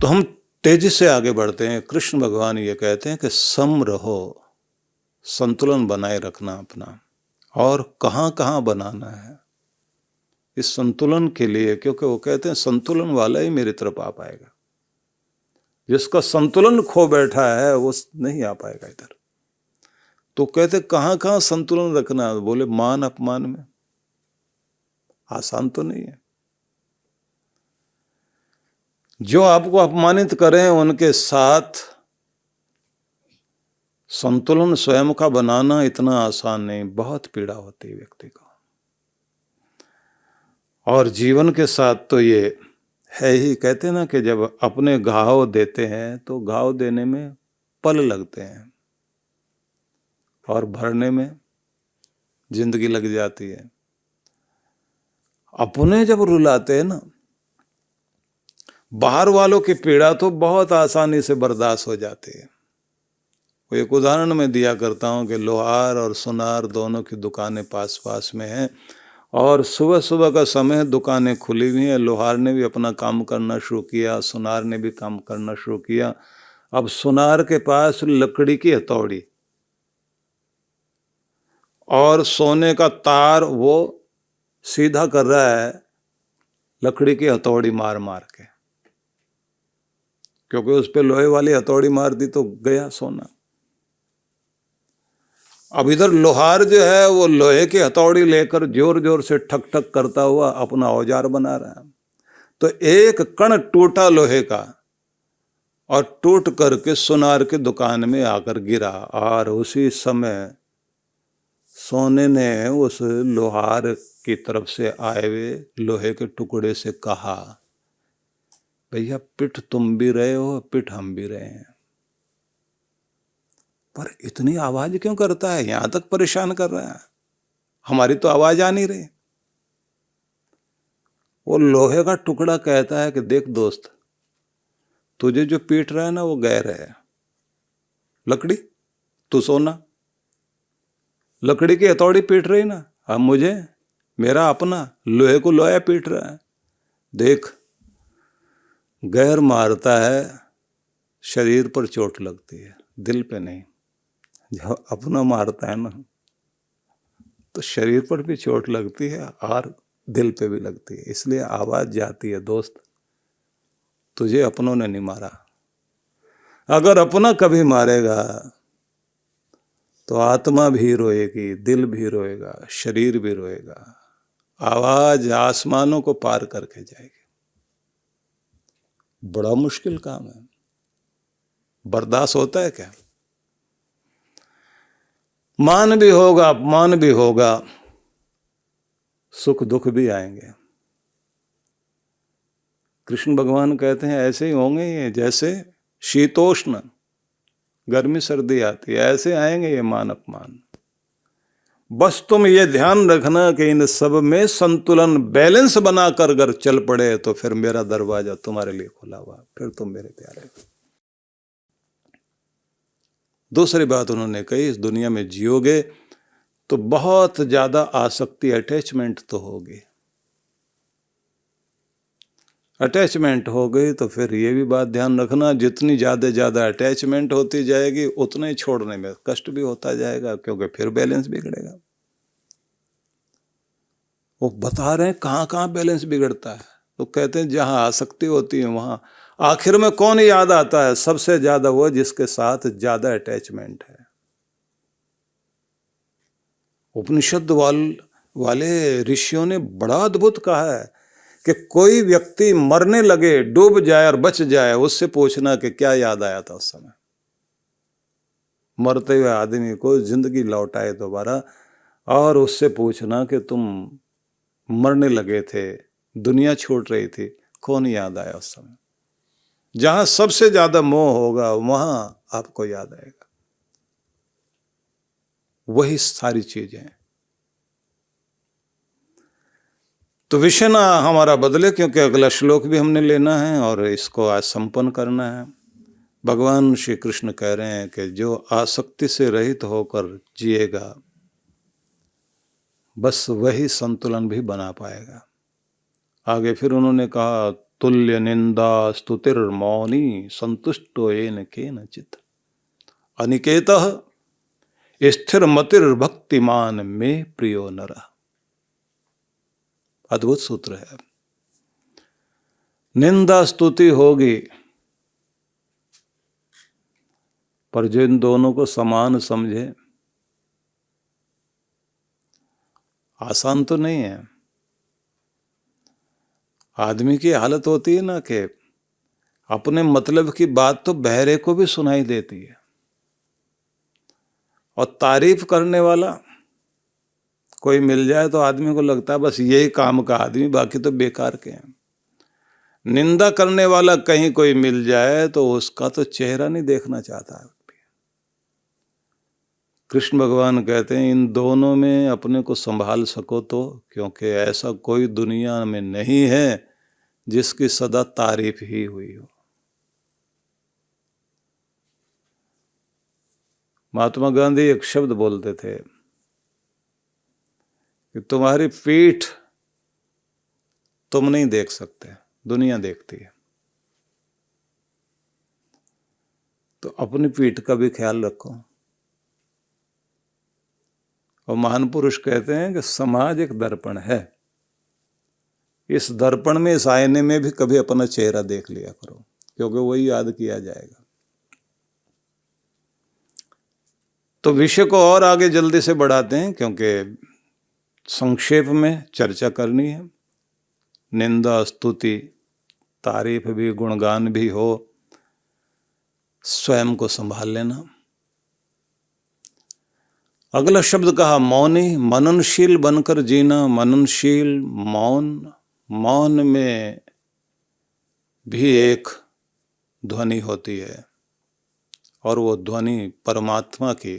तो हम तेजी से आगे बढ़ते हैं। कृष्ण भगवान ये कहते हैं कि सम रहो, संतुलन बनाए रखना अपना, और कहाँ कहाँ बनाना है इस संतुलन के लिए, क्योंकि वो कहते हैं संतुलन वाला ही मेरी तरफ आ पाएगा। जिसका संतुलन खो बैठा है वो नहीं आ पाएगा इधर। तो कहते कहाँ कहाँ संतुलन रखना है? बोले मान अपमान में। आसान तो नहीं है। जो आपको अपमानित करें उनके साथ संतुलन स्वयं का बनाना इतना आसान नहीं, बहुत पीड़ा होती है व्यक्ति को। और जीवन के साथ तो ये है ही। कहते हैं ना कि जब अपने घाव देते हैं तो घाव देने में पल लगते हैं और भरने में जिंदगी लग जाती है। अपने जब रुलाते हैं ना, बाहर वालों की पीड़ा तो बहुत आसानी से बर्दाश्त हो जाती है। वो एक उदाहरण मैं दिया करता हूँ कि लोहार और सुनार दोनों की दुकानें पास पास में हैं, और सुबह सुबह का समय दुकानें खुली हुई हैं। लोहार ने भी अपना काम करना शुरू किया, सुनार ने भी काम करना शुरू किया। अब सुनार के पास लकड़ी की हथौड़ी और सोने का तार वो सीधा कर रहा है लकड़ी की हथौड़ी मार मार के, क्योंकि उस पे लोहे वाली हथौड़ी मार दी तो गया सोना। अब इधर लोहार जो है वो लोहे की हथौड़ी लेकर जोर जोर से ठक ठक करता हुआ अपना औजार बना रहा है। तो एक कण टूटा लोहे का और टूट करके सुनार की दुकान में आकर गिरा, और उसी समय सोने ने उस लोहार की तरफ से आए हुए लोहे के टुकड़े से कहा, भैया पिट तुम भी रहे हो, पिट हम भी रहे हैं, पर इतनी आवाज क्यों करता है? यहां तक परेशान कर रहा है, हमारी तो आवाज आ नहीं रही। वो लोहे का टुकड़ा कहता है कि देख दोस्त, तुझे जो पीट रहा है ना वो गैर है, लकड़ी, तू सोना। लकड़ी की हथौड़ी पीट रही ना, अब मुझे मेरा अपना लोहे को लोहा पीट रहा है। देख, गैर मारता है शरीर पर चोट लगती है, दिल पे नहीं। जब अपना मारता है ना तो शरीर पर भी चोट लगती है और दिल पे भी लगती है। इसलिए आवाज जाती है, दोस्त तुझे अपनों ने नहीं मारा। अगर अपना कभी मारेगा तो आत्मा भी रोएगी, दिल भी रोएगा, शरीर भी रोएगा। आवाज आसमानों को पार करके जाएगी। बड़ा मुश्किल काम है। बर्दाश्त होता है क्या? मान भी होगा, अपमान भी होगा, सुख दुख भी आएंगे। कृष्ण भगवान कहते हैं ऐसे ही होंगे ये, जैसे शीतोष्ण गर्मी सर्दी आती है, ऐसे आएंगे ये मान अपमान। बस तुम ये ध्यान रखना कि इन सब में संतुलन बैलेंस बनाकर अगर चल पड़े तो फिर मेरा दरवाजा तुम्हारे लिए खुला हुआ, फिर तुम मेरे प्यारे। दूसरी बात उन्होंने कही, इस दुनिया में जियोगे तो बहुत ज्यादा आसक्ति, अटैचमेंट तो होगी। अटैचमेंट हो गई तो फिर ये भी बात ध्यान रखना, जितनी ज्यादा अटैचमेंट होती जाएगी उतना ही छोड़ने में कष्ट भी होता जाएगा, क्योंकि फिर बैलेंस बिगड़ेगा। वो बता रहे हैं कहाँ कहाँ बैलेंस बिगड़ता है। तो कहते हैं जहां आसक्ति होती है वहां आखिर में कौन याद आता है? सबसे ज्यादा वो जिसके साथ ज्यादा अटैचमेंट है। उपनिषद वाले ऋषियों ने बड़ा अद्भुत कहा है कि कोई व्यक्ति मरने लगे, डूब जाए और बच जाए, उससे पूछना कि क्या याद आया था उस समय। मरते हुए आदमी को जिंदगी लौटाए दोबारा, और उससे पूछना कि तुम मरने लगे थे, दुनिया छूट रही थी, कौन याद आया उस समय? जहां सबसे ज्यादा मोह होगा वहां आपको याद आएगा। वही सारी चीजें हैं। तो विषय ना हमारा बदले, क्योंकि अगला श्लोक भी हमने लेना है और इसको आज संपन्न करना है। भगवान श्री कृष्ण कह रहे हैं कि जो आसक्ति से रहित होकर जिएगा बस वही संतुलन भी बना पाएगा। आगे फिर उन्होंने कहा, तुल्य निंदा स्तुतिर्मौनी संतुष्टो येन केनचित् अनिकेतः स्थिर मतिर्भक्तिमान में प्रियो नरः। अद्भुत सूत्र है। निंदा स्तुति होगी, पर जो इन दोनों को समान समझे, आसान तो नहीं है। आदमी की हालत होती है ना कि अपने मतलब की बात तो बहरे को भी सुनाई देती है, और तारीफ करने वाला कोई मिल जाए तो आदमी को लगता है बस यही काम का आदमी, बाकी तो बेकार के हैं। निंदा करने वाला कहीं कोई मिल जाए तो उसका तो चेहरा नहीं देखना चाहता है। कृष्ण भगवान कहते हैं इन दोनों में अपने को संभाल सको तो, क्योंकि ऐसा कोई दुनिया में नहीं है जिसकी सदा तारीफ ही हुई हो। महात्मा गांधी एक शब्द बोलते थे कि तुम्हारी पीठ तुम नहीं देख सकते, दुनिया देखती है। तो अपनी पीठ का भी ख्याल रखो। और महान पुरुष कहते हैं कि समाज एक दर्पण है, इस दर्पण में, इस आईने में भी कभी अपना चेहरा देख लिया करो, क्योंकि वही याद किया जाएगा। तो विषय को और आगे जल्दी से बढ़ाते हैं, क्योंकि संक्षेप में चर्चा करनी है। निंदा स्तुति तारीफ भी गुणगान भी हो, स्वयं को संभाल लेना। अगला शब्द कहा मौनी, मननशील बनकर जीना। मननशील, मौन, मौन में भी एक ध्वनि होती है, और वो ध्वनि परमात्मा की,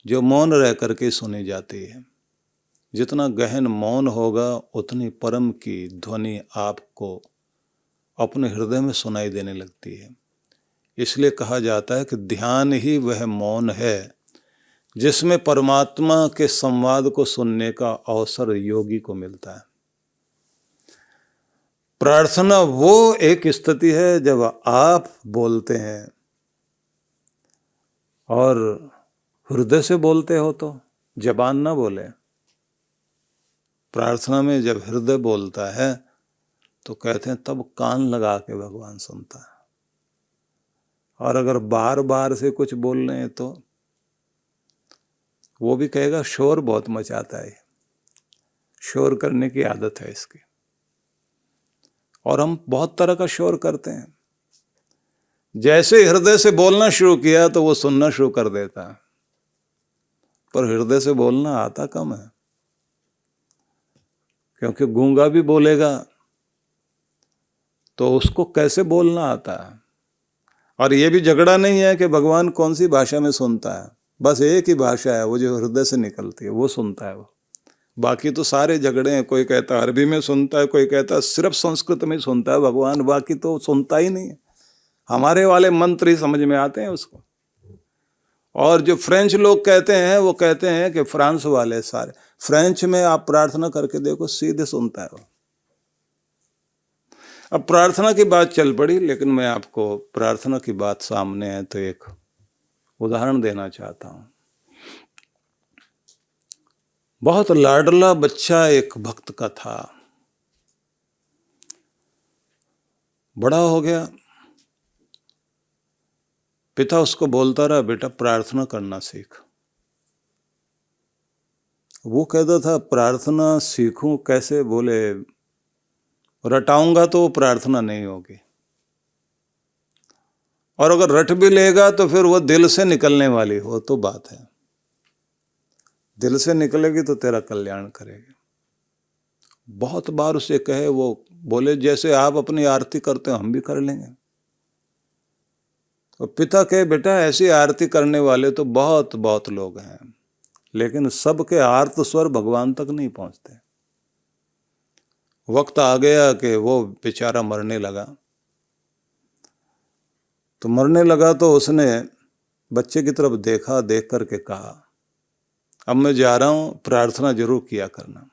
जो मौन रह करके सुनी जाती है। जितना गहन मौन होगा उतनी परम की ध्वनि आपको अपने हृदय में सुनाई देने लगती है। इसलिए कहा जाता है कि ध्यान ही वह मौन है जिसमें परमात्मा के संवाद को सुनने का अवसर योगी को मिलता है। प्रार्थना वो एक स्थिति है जब आप बोलते हैं और हृदय से बोलते हो, तो जबान ना बोले। प्रार्थना में जब हृदय बोलता है तो कहते हैं तब कान लगा के भगवान सुनता है। और अगर बार बार से कुछ बोल रहे हैं तो वो भी कहेगा शोर बहुत मचाता है, शोर करने की आदत है इसकी। और हम बहुत तरह का शोर करते हैं। जैसे हृदय से बोलना शुरू किया तो वो सुनना शुरू कर देता है, पर हृदय से बोलना आता कम है, क्योंकि गूंगा भी बोलेगा तो उसको कैसे बोलना आता है। और ये भी झगड़ा नहीं है कि भगवान कौन सी भाषा में सुनता है, बस एक ही भाषा है वो जो हृदय से निकलती है वो सुनता है वो। बाकी तो सारे झगड़े हैं, कोई कहता है अरबी में सुनता है, कोई कहता है सिर्फ संस्कृत में सुनता है भगवान, बाकी तो सुनता ही नहीं है। हमारे वाले मंत्र ही समझ में आते हैं उसको। और जो फ्रेंच लोग कहते हैं वो कहते हैं कि फ्रांस वाले सारे, फ्रेंच में आप प्रार्थना करके देखो सीधे सुनता है वो। अब प्रार्थना की बात चल पड़ी, लेकिन मैं आपको प्रार्थना की बात सामने है तो एक उदाहरण देना चाहता हूं। बहुत लाडला बच्चा एक भक्त का था, बड़ा हो गया। पिता उसको बोलता रहा बेटा प्रार्थना करना सीख। वो कहता था प्रार्थना सीखूं कैसे? बोले रटाऊंगा तो वो प्रार्थना नहीं होगी, और अगर रट भी लेगा तो फिर वो दिल से निकलने वाली हो तो बात है। दिल से निकलेगी तो तेरा कल्याण करेगी। बहुत बार उसे कहे, वो बोले जैसे आप अपनी आरती करते हो हम भी कर लेंगे। तो पिता कहे बेटा ऐसी आरती करने वाले तो बहुत बहुत लोग हैं, लेकिन सबके आर्त स्वर भगवान तक नहीं पहुंचते। वक्त आ गया कि वो बेचारा मरने लगा। तो मरने लगा तो उसने बच्चे की तरफ देखा, देख करके कहा अब मैं जा रहा हूं, प्रार्थना जरूर किया करना।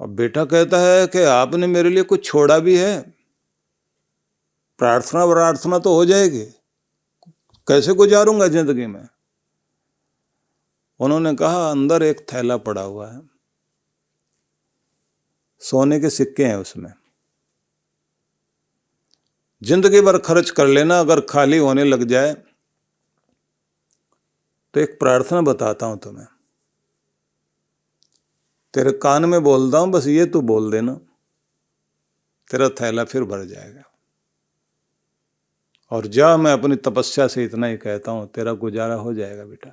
अब बेटा कहता है कि आपने मेरे लिए कुछ छोड़ा भी है? प्रार्थना प्रार्थना तो हो जाएगी, कैसे गुजारूंगा जिंदगी में? उन्होंने कहा अंदर एक थैला पड़ा हुआ है, सोने के सिक्के हैं उसमें, जिंदगी भर खर्च कर लेना, अगर खाली होने लग जाए तो एक प्रार्थना बताता हूं तुम्हें, तेरे कान में बोलता हूं, बस ये तू बोल देना, तेरा थैला फिर भर जाएगा। और जा, मैं अपनी तपस्या से इतना ही कहता हूं, तेरा गुजारा हो जाएगा बेटा।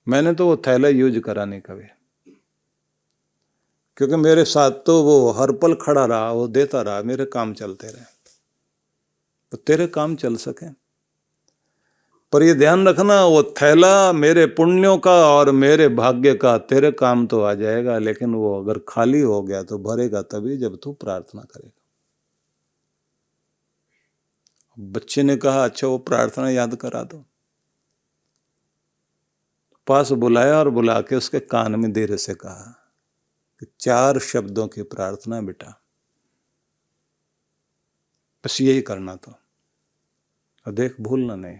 मैंने तो वो थैला यूज करा नहीं कभी, क्योंकि मेरे साथ तो वो हर पल खड़ा रहा, वो देता रहा, मेरे काम चलते रहे। तो तेरे काम चल सके, पर ये ध्यान रखना, वो थैला मेरे पुण्यों का और मेरे भाग्य का, तेरे काम तो आ जाएगा, लेकिन वो अगर खाली हो गया तो भरेगा तभी जब तू प्रार्थना करेगा। बच्चे ने कहा अच्छा वो प्रार्थना याद करा दो। पास बुलाया और बुला के उसके कान में धीरे से कहा कि 4 शब्दों की प्रार्थना बेटा, बस यही करना था, और देख भूलना नहीं।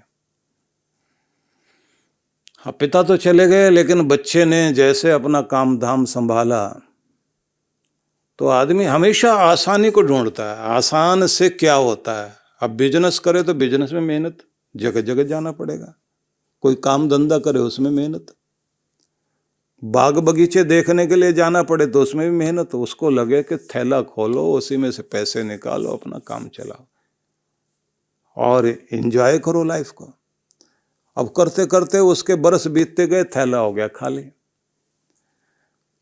हाँ, पिता तो चले गए, लेकिन बच्चे ने जैसे अपना काम धाम संभाला। तो आदमी हमेशा आसानी को ढूंढता है, आसान से क्या होता है। अब बिजनेस करे तो बिजनेस में मेहनत, जगह जगह जाना पड़ेगा। कोई काम धंधा करे उसमें मेहनत, बाग बगीचे देखने के लिए जाना पड़े तो उसमें भी मेहनत। उसको लगे कि थैला खोलो, उसी में से पैसे निकालो, अपना काम चलाओ और एंजॉय करो लाइफ को। अब करते करते उसके बरस बीतते गए, थैला हो गया खाली।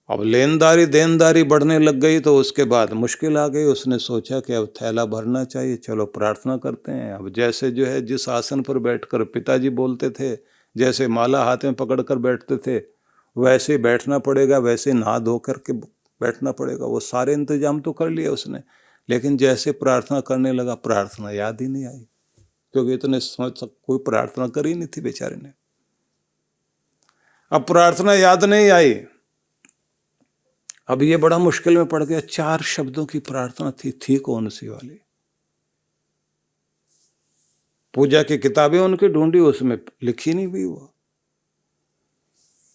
अब लेनदारी देनदारी बढ़ने लग गई, तो उसके बाद मुश्किल आ गई। उसने सोचा कि अब थैला भरना चाहिए, चलो प्रार्थना करते हैं। अब जैसे जो है, जिस आसन पर बैठकर पिताजी बोलते थे, जैसे माला हाथ में पकड़ कर बैठते थे, वैसे बैठना पड़ेगा, वैसे नहा धो करके बैठना पड़ेगा। वो सारे इंतजाम तो कर लिए उसने, लेकिन जैसे प्रार्थना करने लगा, प्रार्थना याद ही नहीं आई, क्योंकि इतने समझ तक कोई प्रार्थना करी नहीं थी बेचारे ने। अब प्रार्थना याद नहीं आई, अब ये बड़ा मुश्किल में पड़ गया। 4 शब्दों की प्रार्थना थी कौन सी वाली? पूजा की किताबें उनकी ढूंढी, उसमें लिखी नहीं हुई। वो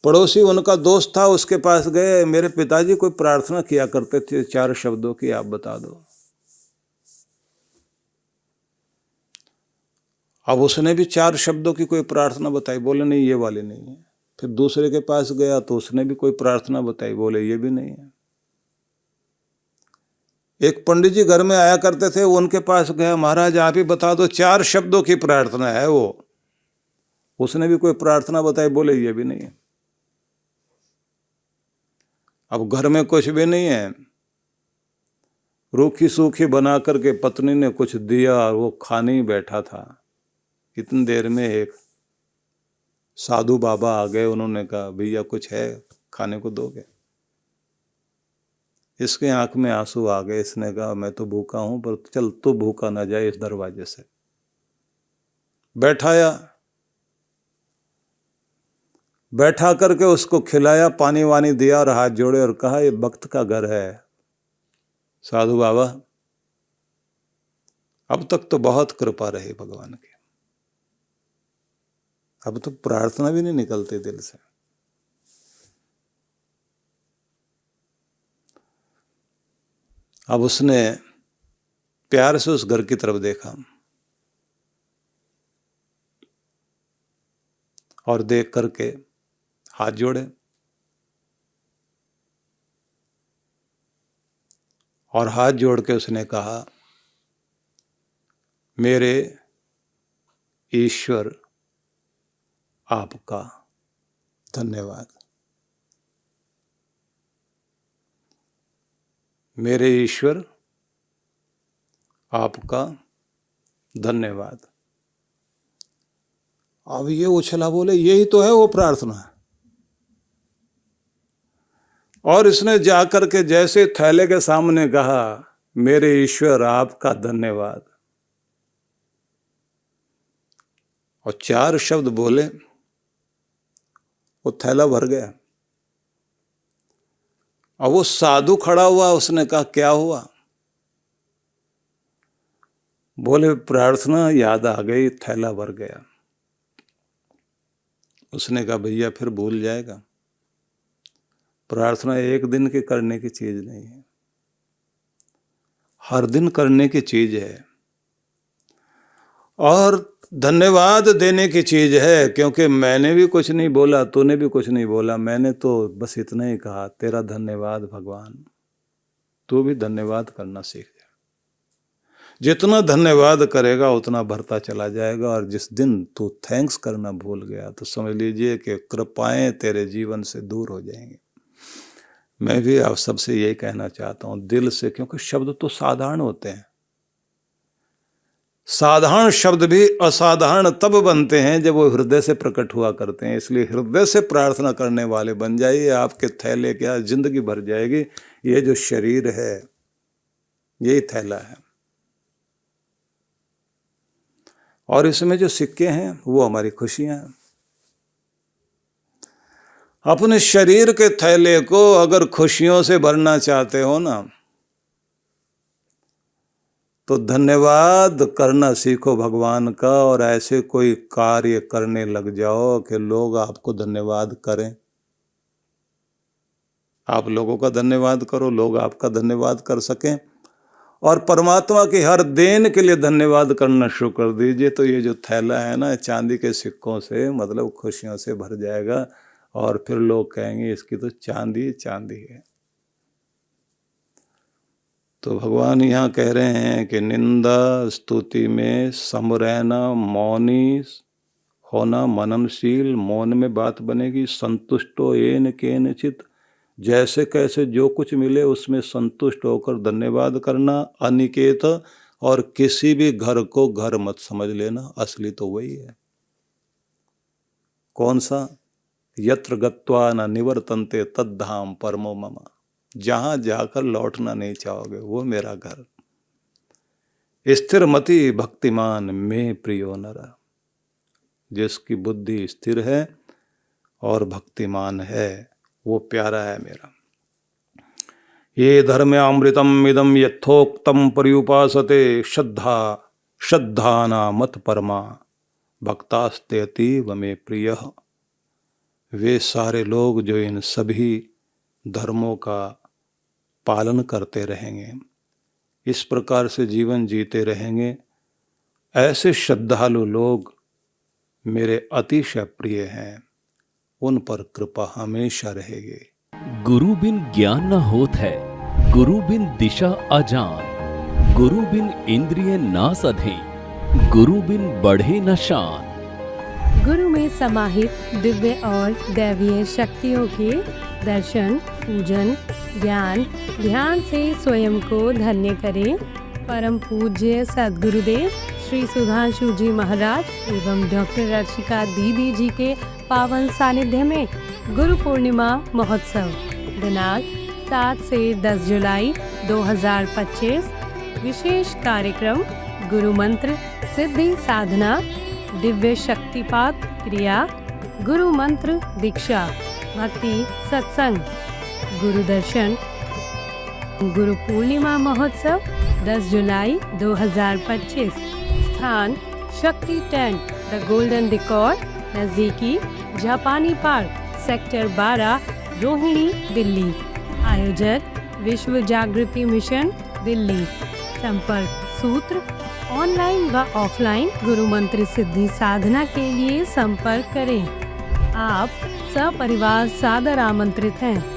पड़ोसी उनका दोस्त था, उसके पास गए, मेरे पिताजी कोई प्रार्थना किया करते थे 4 शब्दों की, आप बता दो। अब उसने भी 4 शब्दों की कोई प्रार्थना बताई, बोले नहीं ये वाली नहीं है। फिर दूसरे के पास गया तो उसने भी कोई प्रार्थना बताई, बोले ये भी नहीं है। एक पंडित जी घर में आया करते थे, उनके पास गया, महाराज आप ही बता दो, 4 शब्दों की प्रार्थना है वो। उसने भी कोई प्रार्थना बताई, बोले ये भी नहीं है। अब घर में कुछ भी नहीं है, रूखी सूखी बना करके पत्नी ने कुछ दिया और वो खाने ही बैठा था। इतनी देर में एक साधु बाबा आ गए, उन्होंने कहा भैया कुछ है खाने को दोगे? इसके आंख में आंसू आ गए। इसने कहा मैं तो भूखा हूं, पर चल तू भूखा ना जाए इस दरवाजे से। बैठा करके उसको खिलाया, पानी वानी दिया और हाथ जोड़े और कहा ये भक्त का घर है साधु बाबा, अब तक तो बहुत कृपा रही भगवान की, अब तो प्रार्थना भी नहीं निकलती दिल से। अब उसने प्यार से उस घर की तरफ देखा और देख करके हाथ जोड़े और हाथ जोड़ के उसने कहा मेरे ईश्वर आपका धन्यवाद, मेरे ईश्वर आपका धन्यवाद। अब ये उछला, बोले यही तो है वो प्रार्थना। और इसने जाकर के जैसे थैले के सामने कहा मेरे ईश्वर आपका धन्यवाद, और 4 शब्द बोले, वो थैला भर गया। अब वो साधु खड़ा हुआ, उसने कहा क्या हुआ? बोले प्रार्थना याद आ गई, थैला भर गया। उसने कहा भैया फिर भूल जाएगा, प्रार्थना एक दिन की करने की चीज नहीं है, हर दिन करने की चीज है और धन्यवाद देने की चीज है। क्योंकि मैंने भी कुछ नहीं बोला, तूने भी कुछ नहीं बोला, मैंने तो बस इतना ही कहा तेरा धन्यवाद भगवान। तू भी धन्यवाद करना सीख जा। जितना धन्यवाद करेगा उतना बढ़ता चला जाएगा। और जिस दिन तू थैंक्स करना भूल गया तो समझ लीजिए कि कृपाएं तेरे जीवन से दूर हो जाएंगी। मैं भी आप सबसे यही कहना चाहता हूं दिल से, क्योंकि शब्द तो साधारण होते हैं। साधारण शब्द भी असाधारण तब बनते हैं जब वो हृदय से प्रकट हुआ करते हैं। इसलिए हृदय से प्रार्थना करने वाले बन जाइए, आपके थैले क्या जिंदगी भर जाएगी। ये जो शरीर है यही थैला है और इसमें जो सिक्के हैं वो हमारी खुशियां हैं। अपने शरीर के थैले को अगर खुशियों से भरना चाहते हो ना, तो धन्यवाद करना सीखो भगवान का और ऐसे कोई कार्य करने लग जाओ कि लोग आपको धन्यवाद करें। आप लोगों का धन्यवाद करो, लोग आपका धन्यवाद कर सकें और परमात्मा की हर देन के लिए धन्यवाद करना शुरू कर दीजिए। तो ये जो थैला है ना, चांदी के सिक्कों से मतलब खुशियों से भर जाएगा और फिर लोग कहेंगे इसकी तो चांदी चांदी है। तो भगवान यहाँ कह रहे हैं कि निंदा स्तुति में सम रहना, मौनी होना, मननशील, मौन में बात बनेगी। संतुष्टो येन केनचित, जैसे कैसे जो कुछ मिले उसमें संतुष्ट होकर धन्यवाद करना। अनिकेत, और किसी भी घर को घर मत समझ लेना, असली तो वही है। कौन सा? यत्र गत्वा न निवर्तन्ते तद्धाम परमो मम, जहां जाकर लौटना नहीं चाहोगे वो मेरा घर। स्थिर मति भक्तिमान में प्रियो नर, जिसकी बुद्धि स्थिर है और भक्तिमान है वो प्यारा है मेरा। ये धर्म्यामृतम इदम यथोक्तम पर्युपासते, श्रद्धा श्रद्धाना मत परमा भक्तास्ते अतीव में प्रिय। वे सारे लोग जो इन सभी धर्मों का पालन करते रहेंगे, इस प्रकार से जीवन जीते रहेंगे, ऐसे श्रद्धालु लोग मेरे अतिशय प्रिय हैं, उन पर कृपा हमेशा रहेगी। गुरु बिन ज्ञान न होत है, गुरु बिन दिशा अजान, गुरु बिन इंद्रिय ना सधे, गुरु बिन बढ़े न शान। गुरु में समाहित दिव्य और दैवीय शक्तियों के दर्शन, पूजन, ज्ञान, ध्यान से स्वयं को धन्य करें। परम पूज्य सद्गुरुदेव श्री सुधांशु जी महाराज एवं डॉक्टर अर्चिका दीदी जी के पावन सानिध्य में गुरु पूर्णिमा महोत्सव दिनांक 7 से 10 जुलाई 2025। विशेष कार्यक्रम गुरु मंत्र सिद्धि साधना, दिव्य शक्तिपात क्रिया, गुरु मंत्र दीक्षा, भक्ति सत्संग, गुरु दर्शन। गुरु पूर्णिमा महोत्सव 10 जुलाई 2025। स्थान शक्ति टेंट, द गोल्डन डिकॉर, नजदीकी जापानी पार्क, सेक्टर 12, रोहिणी, दिल्ली। आयोजक विश्व जागृति मिशन, दिल्ली। संपर्क सूत्र ऑनलाइन व ऑफलाइन गुरु मंत्र सिद्धि साधना के लिए संपर्क करें। आप सपरिवार सादर आमंत्रित हैं।